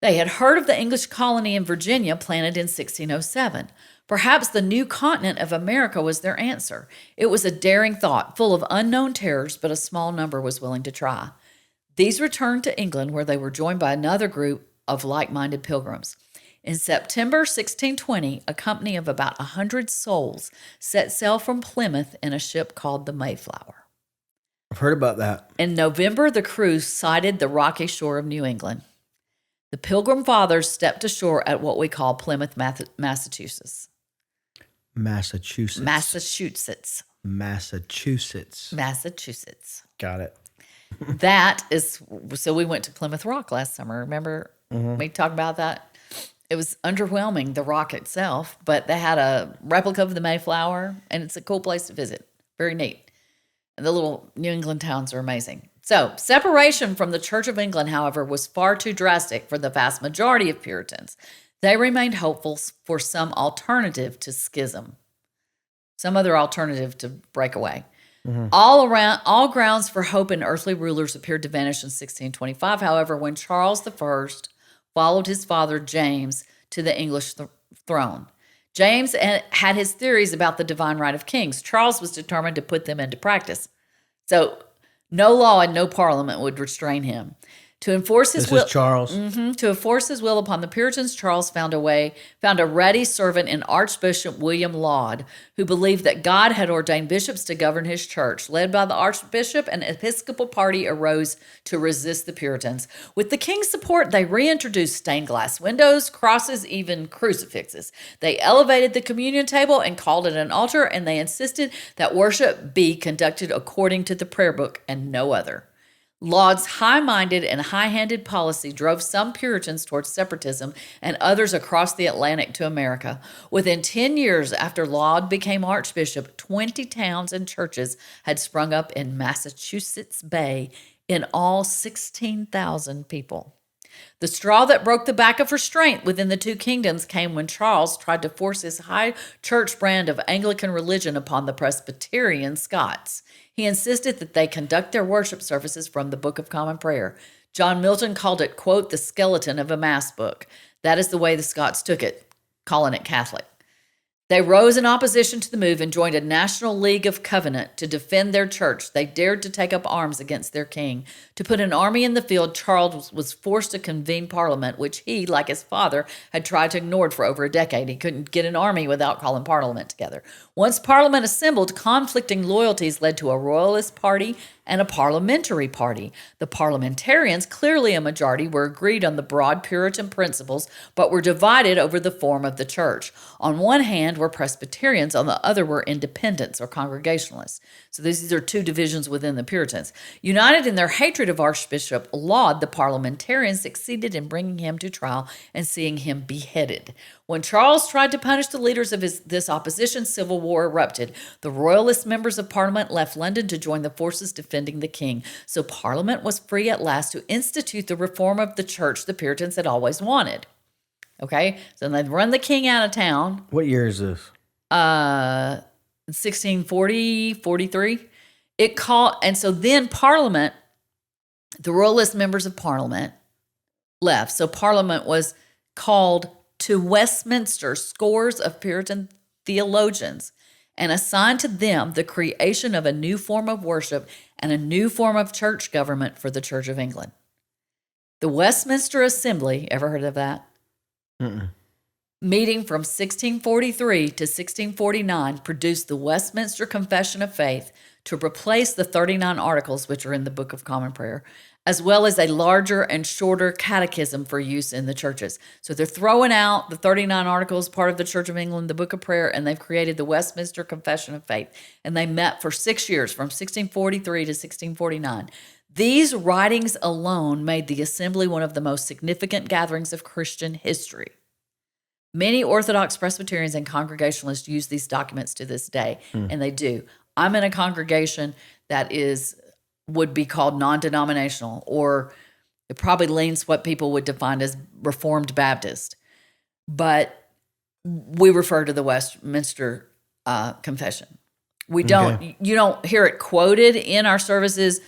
They had heard of the English colony in Virginia planted in 1607. Perhaps the new continent of America was their answer. It was a daring thought, full of unknown terrors, but a small number was willing to try. These returned to England, where they were joined by another group of like-minded pilgrims. In September 1620, a company of about 100 souls set sail from Plymouth in a ship called the Mayflower. I've heard about that. In November, the crew sighted the rocky shore of New England. The Pilgrim Fathers stepped ashore at what we call Plymouth, Massachusetts. Massachusetts. Got it. That is, so we went to Plymouth Rock last summer. Remember we talked about that? It was underwhelming, the rock itself, but they had a replica of the Mayflower, and it's a cool place to visit. Very neat. And the little New England towns are amazing. So, separation from the Church of England, however, was far too drastic for the vast majority of Puritans. They remained hopeful for some alternative to schism, some other alternative to break away. All grounds for hope in earthly rulers appeared to vanish in 1625. However, when Charles I followed his father James to the English throne, James had his theories about the divine right of kings. Charles was determined to put them into practice. So, no law and no parliament would restrain him. To enforce his will, Charles. To enforce his will upon the Puritans, Charles found a ready servant in Archbishop William Laud, who believed that God had ordained bishops to govern his church. Led by the Archbishop, an Episcopal party arose to resist the Puritans. With the king's support, they reintroduced stained glass windows, crosses, even crucifixes. They elevated the communion table and called it an altar, and they insisted that worship be conducted according to the prayer book and no other. Laud's high-minded and high-handed policy drove some Puritans towards separatism and others across the Atlantic to America. Within 10 years after Laud became Archbishop, 20 towns and churches had sprung up in Massachusetts Bay, in all 16,000 people. The straw that broke the back of restraint within the two kingdoms came when Charles tried to force his high church brand of Anglican religion upon the Presbyterian Scots. He insisted that they conduct their worship services from the Book of Common Prayer. John Milton called it, quote, the skeleton of a mass book. That is the way the Scots took it, calling it Catholic. They rose in opposition to the move and joined a National League of Covenant to defend their church. They dared to take up arms against their king. To put an army in the field, Charles was forced to convene Parliament, which he, like his father, had tried to ignore for over a decade. He couldn't get an army without calling Parliament together. Once Parliament assembled, conflicting loyalties led to a royalist party and a parliamentary party. The parliamentarians, clearly a majority, were agreed on the broad Puritan principles, but were divided over the form of the church. On one hand were Presbyterians, on the other were Independents or Congregationalists. So these are two divisions within the Puritans. United in their hatred of Archbishop Laud, the parliamentarians succeeded in bringing him to trial and seeing him beheaded. When Charles tried to punish the leaders of this opposition, civil war erupted. The royalist members of Parliament left London to join the forces defending the king. So Parliament was free at last to institute the reform of the church the Puritans had always wanted. Okay, so they'd run the king out of town. What year is this? 1640, 43. And so then Parliament, the royalist members of Parliament left. So Parliament was called to Westminster, scores of Puritan theologians, and assigned to them the creation of a new form of worship and a new form of church government for the Church of England. The Westminster Assembly, ever heard of that? Meeting from 1643 to 1649, produced the Westminster Confession of Faith, to replace the 39 articles which are in the Book of Common Prayer, as well as a larger and shorter catechism for use in the churches. So they're throwing out the 39 articles, part of the Church of England, the Book of Prayer, and they've created the Westminster Confession of Faith. And they met for 6 years, from 1643 to 1649. These writings alone made the assembly one of the most significant gatherings of Christian history. Many Orthodox Presbyterians and Congregationalists use these documents to this day, and they do. I'm in a congregation that would be called non-denominational, or it probably leans what people would define as Reformed Baptist. But we refer to the Westminster Confession. We don't, you don't hear it quoted in our services.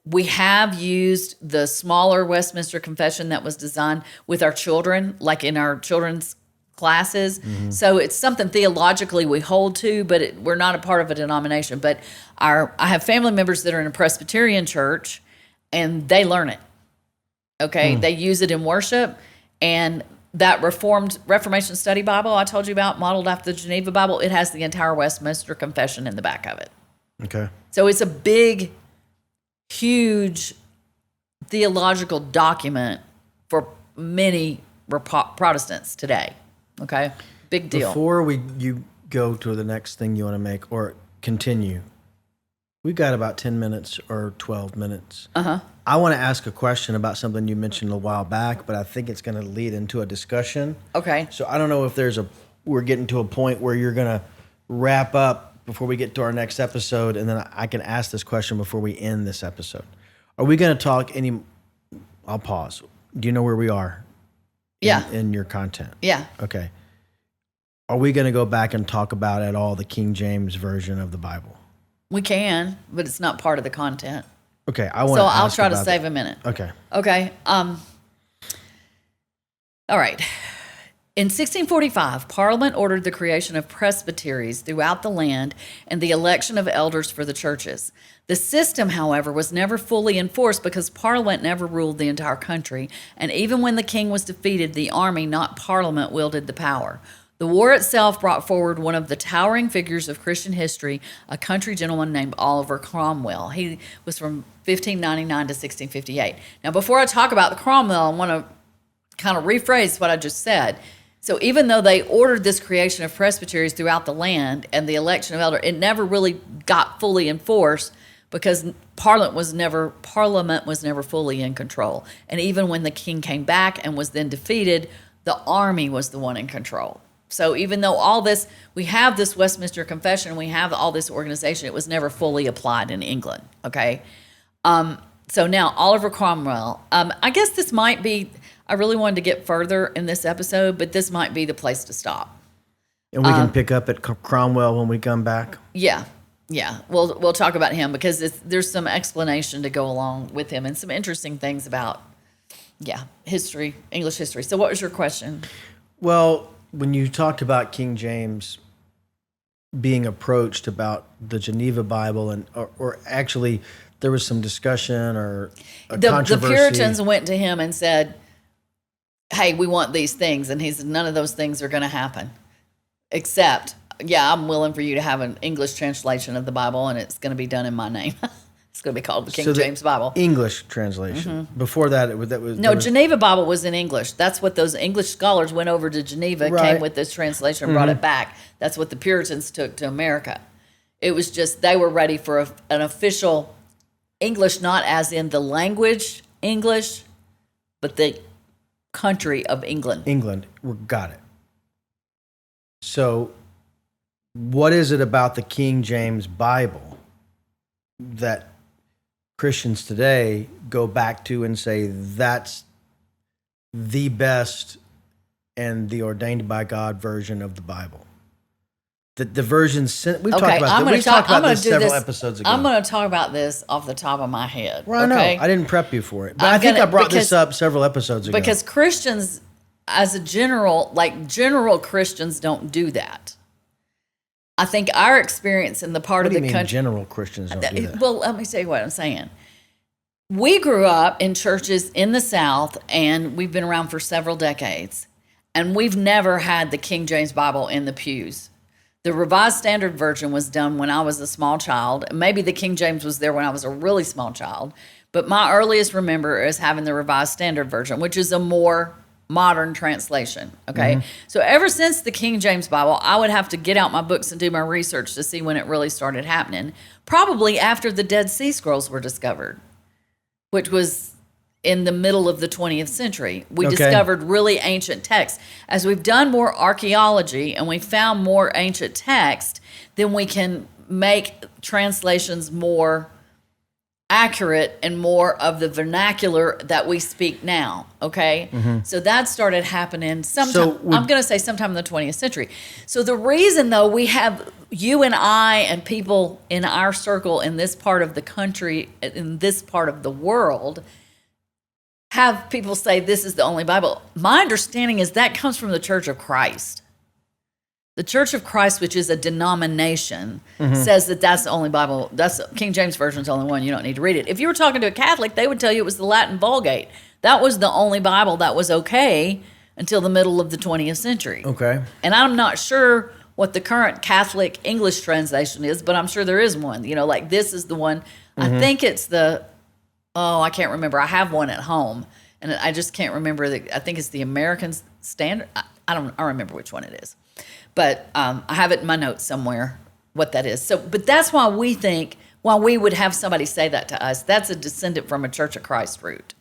We have used the smaller Westminster Confession that was designed with our children, like in our children's classes. So it's something theologically we hold to, but we're not a part of a denomination. But I have family members that are in a Presbyterian church, and they learn it. Okay, they use it in worship, and that Reformation Study Bible I told you about, modeled after the Geneva Bible, it has the entire Westminster Confession in the back of it. Okay. So it's a big, huge theological document for many Protestants today. Okay? Big deal. Before you go to the next thing you want to make or continue, we've got about 10 minutes or 12 minutes. I want to ask a question about something you mentioned a while back, but I think it's going to lead into a discussion. Okay. So I don't know if we're getting to a point where you're going to wrap up before we get to our next episode, and then I can ask this question before we end this episode. Are we going to talk I'll pause. Do you know where we are? Yeah. In your content? Yeah. Okay. Are we going to go back and talk about at all the King James Version of the Bible? We can, but it's not part of the content. Okay. So I'll try to save a minute. Okay. Okay. All right. In 1645, Parliament ordered the creation of presbyteries throughout the land and the election of elders for the churches. The system, however, was never fully enforced because Parliament never ruled the entire country, and even when the king was defeated, the army, not Parliament, wielded the power. The war itself brought forward one of the towering figures of Christian history, a country gentleman named Oliver Cromwell. He was from 1599 to 1658. Now, before I talk about the Cromwell, I want to kind of rephrase what I just said. So even though they ordered this creation of presbyteries throughout the land and the election of elders, it never really got fully enforced because Parliament was never fully in control. And even when the king came back and was then defeated, the army was the one in control. So even though all this, we have this Westminster Confession, we have all this organization, it was never fully applied in England, okay? So now, Oliver Cromwell. I guess this might be, I really wanted to get further in this episode, but this might be the place to stop. And we can pick up at Cromwell when we come back? Yeah. We'll talk about him because there's some explanation to go along with him and some interesting things about, history, English history. So what was your question? Well, when you talked about King James being approached about the Geneva Bible, or actually there was some discussion or a controversy. The Puritans went to him and said, hey, we want these things. And he said, none of those things are going to happen. Except, I'm willing for you to have an English translation of the Bible, and it's going to be done in my name. It's going to be called the King James Bible. English translation. Before that, Geneva Bible was in English. That's what those English scholars went over to Geneva, came with this translation, brought it back. That's what the Puritans took to America. It was just, they were ready for an official English, not as in the language English, but the country of England. England, got it. So, what is it about the King James Bible that Christians today go back to and say that's the best and the ordained by God version of the Bible? The version we've talked about this several episodes ago. I'm going to talk about this off the top of my head. Well, I know. I didn't prep you for it. But I think I brought this up several episodes ago. Because Christians, as a general Christians don't do that. I think our experience in the part of the country... general Christians don't do that? Well, let me tell you what I'm saying. We grew up in churches in the South, and we've been around for several decades, and we've never had the King James Bible in the pews. The Revised Standard Version was done when I was a small child. Maybe the King James was there when I was a really small child. But my earliest remember is having the Revised Standard Version, which is a more modern translation. Okay. So ever since the King James Bible, I would have to get out my books and do my research to see when it really started happening. Probably after the Dead Sea Scrolls were discovered, which was in the middle of the 20th century. We discovered really ancient texts. As we've done more archaeology and we found more ancient text, then we can make translations more accurate and more of the vernacular that we speak now, okay? So that started happening sometime, I'm going to say sometime in the 20th century. So the reason, though, we have you and I and people in our circle in this part of the country, in this part of the world, have people say this is the only Bible. My understanding is that comes from the Church of Christ. The Church of Christ, which is a denomination, says that that's the only Bible. That's King James Version is the only one. You don't need to read it. If you were talking to a Catholic, they would tell you it was the Latin Vulgate. That was the only Bible that was okay until the middle of the 20th century. Okay. And I'm not sure what the current Catholic English translation is, but I'm sure there is one. You know, like this is the one. I think it's I can't remember. I have one at home, and I just can't remember. I think it's the American Standard. I don't remember which one it is. But I have it in my notes somewhere, what that is. So, but that's why we think, why we would have somebody say that to us, that's a descendant from a Church of Christ root.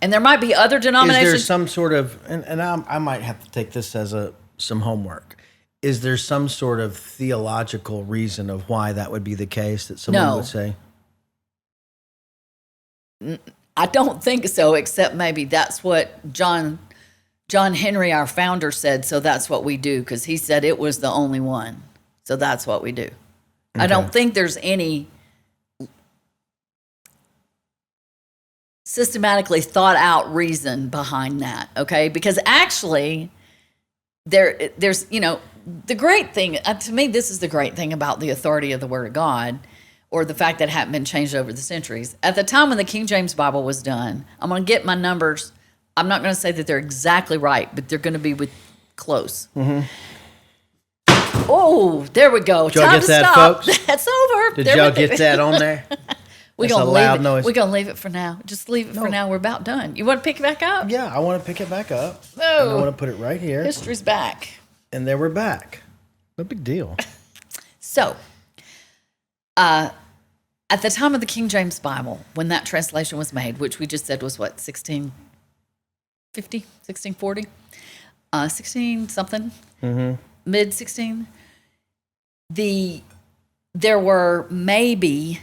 And there might be other denominations. Is there some sort of, and I might have to take this as some homework. Is there some sort of theological reason of why that would be the case that someone would say? I don't think so, except maybe that's what John Henry, our founder, said, so that's what we do, because he said it was the only one. So that's what we do. Okay. I don't think there's any systematically thought out reason behind that, okay? Because actually, there's, the great thing, to me, this is the great thing about the authority of the Word of God, or the fact that it hadn't been changed over the centuries. At the time when the King James Bible was done, I'm going to get my numbers. I'm not going to say that they're exactly right, but they're going to be close. Oh, there we go. Did y'all get that, stop. folks? That's over. Did y'all get that on there? We're going to leave it. Noise. We're going to leave it for now. Just leave it for now. We're about done. You want to pick it back up? Yeah, I want to pick it back up. Oh, and I want to put it right here. History's back. And there we're back. No big deal. So, at the time of the King James Bible, when that translation was made, which we just said was what, 1650, 1640, 16 something, mid 16. There were maybe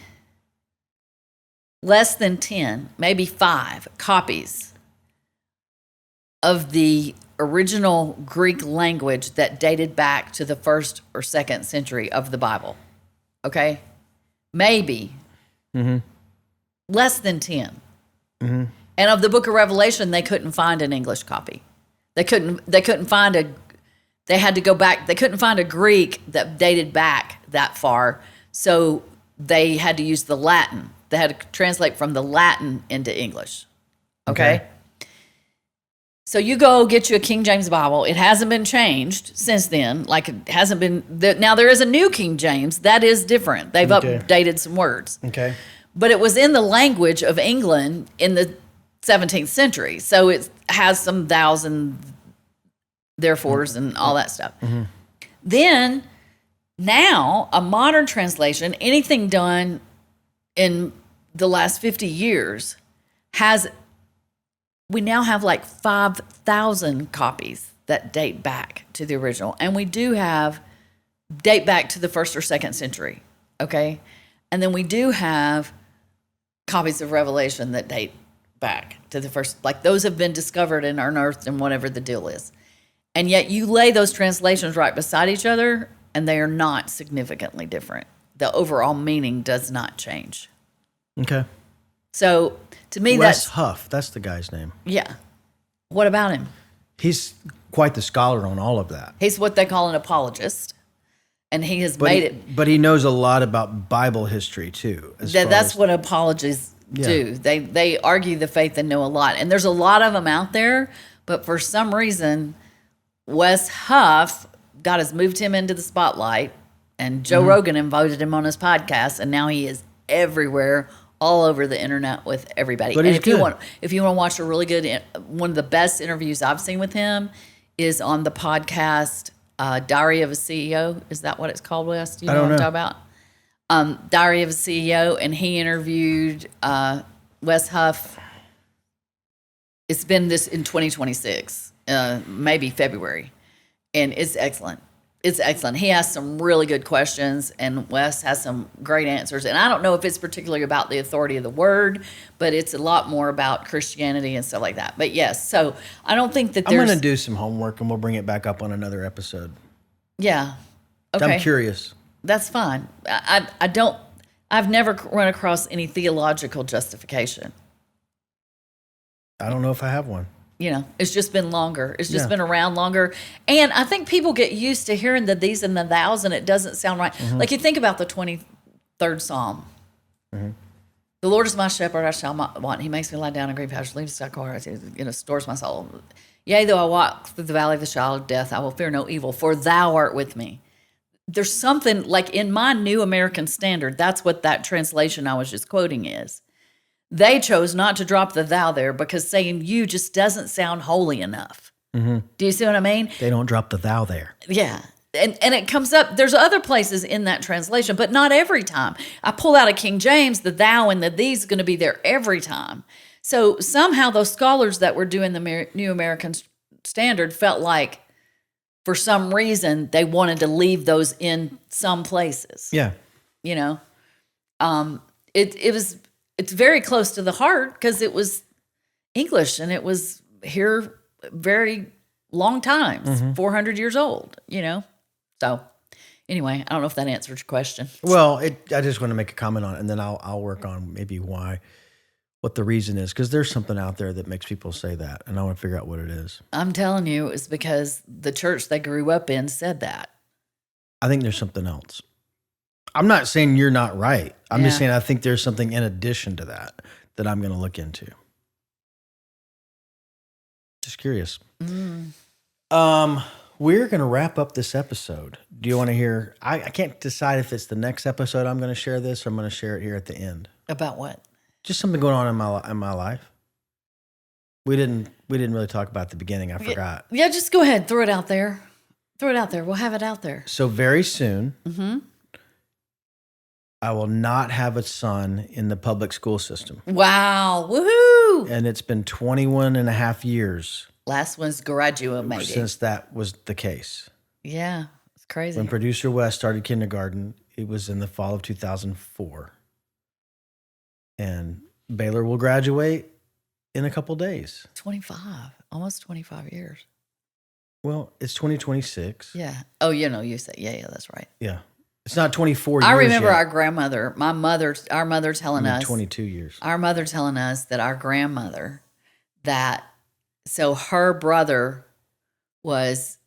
less than 10, maybe 5 copies of the original Greek language that dated back to the 1st or 2nd century of the Bible. Okay? Maybe. Less than 10. And of the book of Revelation, they couldn't find an English copy. They couldn't find they had to go back. They couldn't find a Greek that dated back that far. So they had to use the Latin. They had to translate from the Latin into English. Okay? So you go get you a King James Bible. It hasn't been changed since then. Like it hasn't been. Now there is a new King James. That is different. They've updated some words. Okay. But it was in the language of England in the 17th century. So it has some thous and therefores and all that stuff. Then now a modern translation, anything done in the last 50 years we now have like 5,000 copies that date back to the original. And we do date back to the 1st or 2nd century, okay? And then we do have copies of Revelation that date back to the first, like those have been discovered and unearthed and whatever the deal is. And yet you lay those translations right beside each other and they are not significantly different. The overall meaning does not change. Okay. So to me, Wes Huff, that's the guy's name. Yeah. What about him? He's quite the scholar on all of that. He's what they call an apologist. And he has made it. But he knows a lot about Bible history too. That's what apologists do. They argue the faith and know a lot. And there's a lot of them out there. But for some reason, Wes Huff God has moved him into the spotlight, and Joe Rogan invited him on his podcast, and now he is everywhere, all over the internet with everybody. But and he's if you good. want to watch a really good, one of the best interviews I've seen with him is on the podcast Diary of a CEO. Is that what it's called, Wes? Do you know what I'm talking about? Diary of a CEO, and he interviewed Wes Huff. It's been this in 2026, maybe February, and it's excellent. It's excellent. He has some really good questions, and Wes has some great answers. And I don't know if it's particularly about the authority of the word, but it's a lot more about Christianity and stuff like that. But yes, so I don't think that I'm there's... going to do some homework, and we'll bring it back up on another episode. Yeah. Okay. I'm curious. That's fine. I've never run across any theological justification. I don't know if I have one. You know, it's just been longer. It's just been around longer. And I think people get used to hearing the these and the thous, and it doesn't sound right. Like you think about the 23rd Psalm. The Lord is my shepherd, I shall not want. He makes me lie down in green pastures, leaves me beside stores my soul. Yea, though I walk through the valley of the shadow of death, I will fear no evil, for thou art with me. There's something, like in my New American Standard, that's what that translation I was just quoting is. They chose not to drop the thou there because saying you just doesn't sound holy enough. Do you see what I mean? They don't drop the thou there. Yeah. And it comes up, there's other places in that translation, but not every time. I pull out a King James, the thou and the thee's going to be there every time. So somehow those scholars that were doing the New American Standard felt like for some reason they wanted to leave those in some places. Yeah. You know? It's very close to the heart because it was English and it was here very long times, 400 years old, you know? So anyway, I don't know if that answers your question. Well, I just want to make a comment on it, and then I'll work on maybe what the reason is, because there's something out there that makes people say that, and I want to figure out what it is. I'm telling you, it's because the church they grew up in said that. I think there's something else. I'm not saying you're not right. I'm just saying I think there's something in addition to that I'm going to look into. Just curious. We're going to wrap up this episode. Do you want to hear? I can't decide if it's the next episode I'm going to share this or I'm going to share it here at the end. About what? Just something going on in my life. We didn't really talk about the beginning. I forgot. Yeah, just go ahead. Throw it out there. Throw it out there. We'll have it out there. So very soon, I will not have a son in the public school system. Wow. Woohoo. And it's been 21 and a half years. Last one's graduate, maybe. Since that was the case. Yeah, it's crazy. When producer Wes started kindergarten, it was in the fall of 2004. And Baylor will graduate in a couple days. 25, almost 25 years. Well, it's 2026. Yeah. Oh, you said, yeah, that's right. Yeah. It's not 24 years I remember yet. our grandmother, our mother telling us. 22 years. Our mother telling us that our grandmother, so her brother was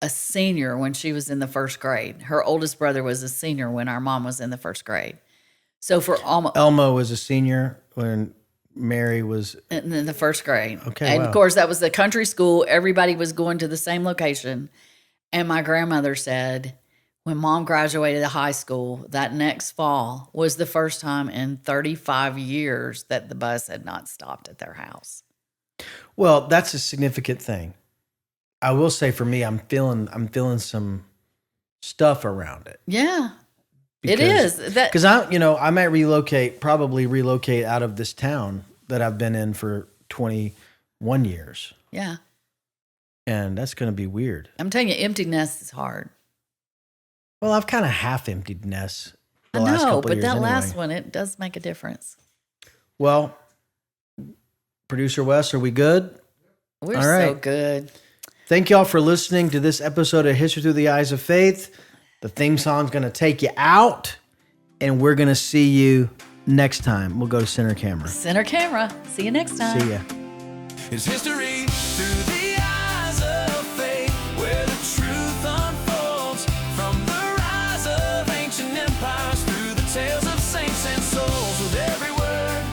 a senior when she was in the first grade. Her oldest brother was a senior when our mom was in the first grade. So for almost... Elmo was a senior when Mary was... in the first grade. Okay, And wow. of course, that was the country school. Everybody was going to the same location. And my grandmother said... when Mom graduated high school, that next fall was the first time in 35 years that the bus had not stopped at their house. Well, that's a significant thing. I will say for me, I'm feeling some stuff around it. Yeah, it is. Because I might probably relocate out of this town that I've been in for 21 years. Yeah. And that's going to be weird. I'm telling you, empty nest is hard. Well, I've kind of half emptied nests. I know, but that last one, it does make a difference. Well, producer Wes, are we good? We're All right. so good. Thank y'all for listening to this episode of History Through the Eyes of Faith. The theme song's going to take you out, and we're going to see you next time. We'll go to center camera. Center camera. See you next time. See ya. It's history through the eyes of faith, where the truth unfolds from the rise of ancient empires through the tales of saints and souls. With every word,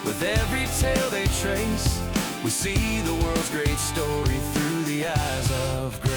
with every tale they trace, we see the world's great story through the eyes of grace.